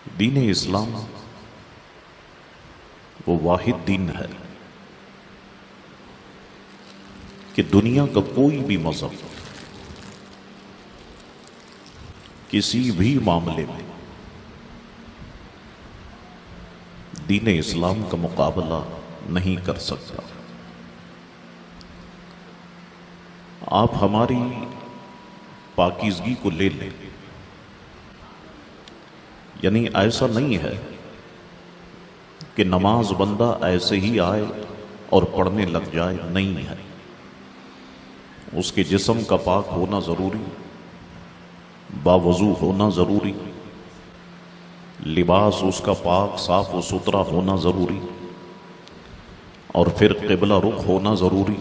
دین اسلام وہ واحد دین ہے کہ دنیا کا کوئی بھی مذہب کسی بھی معاملے میں دین اسلام کا مقابلہ نہیں کر سکتا۔ آپ ہماری پاکیزگی کو لے لیں، یعنی ایسا نہیں ہے کہ نماز بندہ ایسے ہی آئے اور پڑھنے لگ جائے، نہیں ہے۔ اس کے جسم کا پاک ہونا ضروری، باوضو ہونا ضروری، لباس اس کا پاک صاف و ستھرا ہونا ضروری، اور پھر قبلہ رخ ہونا ضروری،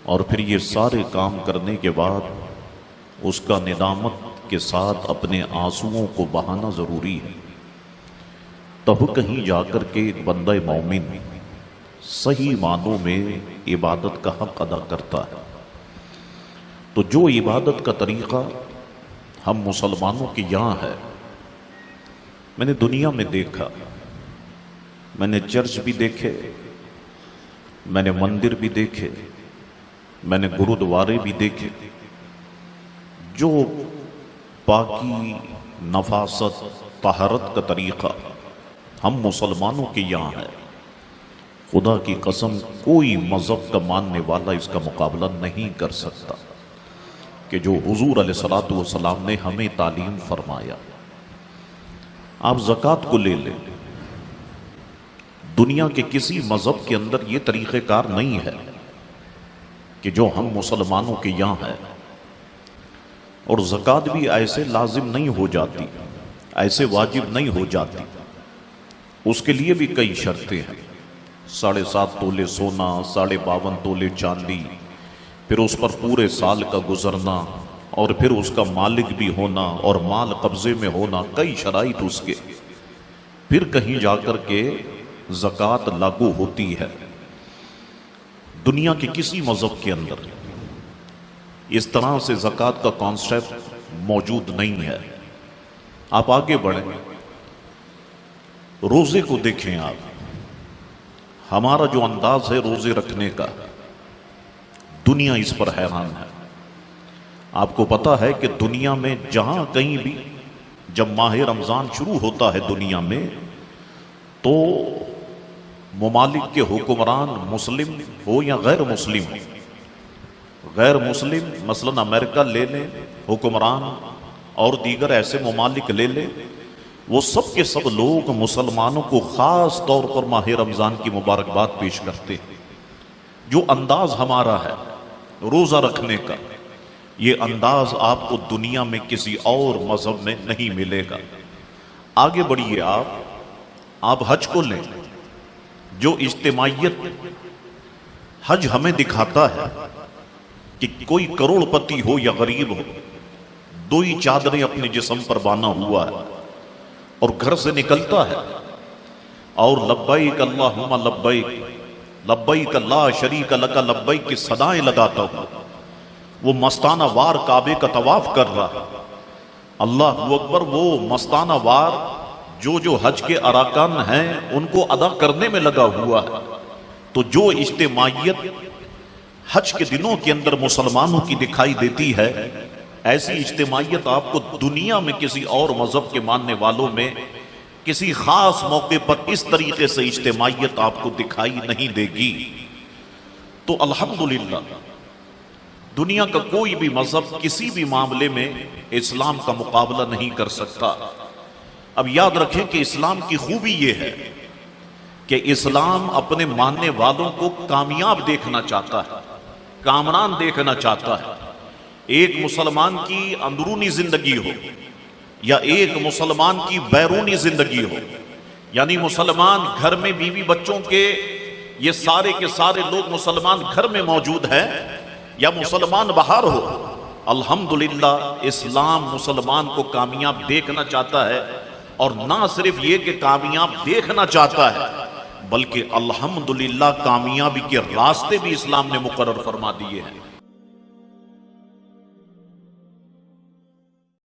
اور پھر یہ سارے کام کرنے کے بعد اس کا ندامت کے ساتھ اپنے آنسوؤں کو بہانا ضروری ہے، تب کہیں جا کر کے ایک بندہ مومن صحیح معنوں میں عبادت کا حق ادا کرتا ہے۔ تو جو عبادت کا طریقہ ہم مسلمانوں کے یہاں ہے، میں نے دنیا میں دیکھا، میں نے چرچ بھی دیکھے، میں نے مندر بھی دیکھے، میں نے گرودوارے بھی دیکھے، جو پاکی، نفاست، طہارت کا طریقہ ہم مسلمانوں کے یہاں ہے، خدا کی قسم کوئی مذہب کا ماننے والا اس کا مقابلہ نہیں کر سکتا کہ جو حضور علیہ الصلوۃ والسلام نے ہمیں تعلیم فرمایا۔ آپ زکوٰۃ کو لے لیں، دنیا کے کسی مذہب کے اندر یہ طریقہ کار نہیں ہے کہ جو ہم مسلمانوں کے یہاں ہے، اور زکوٰۃ بھی ایسے لازم نہیں ہو جاتی، ایسے واجب نہیں ہو جاتی، اس کے لیے بھی کئی شرطیں ہیں۔ 7.5 تولے سونا، 52.5 تولے چاندی، پھر اس پر پورے سال کا گزرنا، اور پھر اس کا مالک بھی ہونا اور مال قبضے میں ہونا، کئی شرائط اس کے، پھر کہیں جا کر کے زکوٰۃ لاگو ہوتی ہے۔ دنیا کے کسی مذہب کے اندر اس طرح سے زکوٰۃ کا کانسیپٹ موجود نہیں ہے۔ آپ آگے بڑھیں، روزے کو دیکھیں، آپ ہمارا جو انداز ہے روزے رکھنے کا، دنیا اس پر حیران ہے۔ آپ کو پتا ہے کہ دنیا میں جہاں کہیں بھی جب ماہ رمضان شروع ہوتا ہے دنیا میں، تو ممالک کے حکمران مسلم ہو یا غیر مسلم ہو، غیر مسلم مثلا امریکہ لے لیں حکمران، اور دیگر ایسے ممالک لے لیں، وہ سب کے سب لوگ مسلمانوں کو خاص طور پر ماہ رمضان کی مبارکباد پیش کرتے ہیں۔ جو انداز ہمارا ہے روزہ رکھنے کا، یہ انداز آپ کو دنیا میں کسی اور مذہب میں نہیں ملے گا۔ آگے بڑھیے، آپ حج کو لیں، جو اجتماعیت حج ہمیں دکھاتا ہے کہ کوئی کروڑ پتی ہو یا غریب ہو، دو ہی چادریں اپنے جسم پر بانا ہوا ہے اور گھر سے نکلتا ہے، اور لبیک اللہم لبیک، لبیک لا شریک لک لبیک کی صدائیں لگاتا ہوں، وہ مستانہ وار کعبے کا طواف کر رہا ہے۔ اللہ اکبر، وہ مستانہ وار جو حج کے ارکان ہیں ان کو ادا کرنے میں لگا ہوا ہے۔ تو جو اجتماعیت حج کے دنوں کے اندر مسلمانوں کی دکھائی دیتی ہے، ایسی اجتماعیت آپ کو دنیا میں کسی اور مذہب کے ماننے والوں میں کسی خاص موقع پر اس طریقے سے اجتماعیت آپ کو دکھائی نہیں دے گی۔ تو الحمدللہ دنیا کا کوئی بھی مذہب کسی بھی معاملے میں اسلام کا مقابلہ نہیں کر سکتا۔ اب یاد رکھیں کہ اسلام کی خوبی یہ ہے کہ اسلام اپنے ماننے والوں کو کامیاب دیکھنا چاہتا ہے، کامران دیکھنا چاہتا ہے۔ ایک مسلمان کی اندرونی زندگی ہو یا ایک مسلمان کی بیرونی زندگی ہو، یعنی مسلمان گھر میں بیوی بچوں کے، یہ سارے کے سارے لوگ مسلمان گھر میں موجود ہیں، یا مسلمان باہر ہو، الحمدللہ اسلام مسلمان کو کامیاب دیکھنا چاہتا ہے، اور نہ صرف یہ کہ کامیاب دیکھنا چاہتا ہے، بلکہ الحمدللہ کامیابی کے راستے بھی اسلام نے مقرر فرما دیے ہیں۔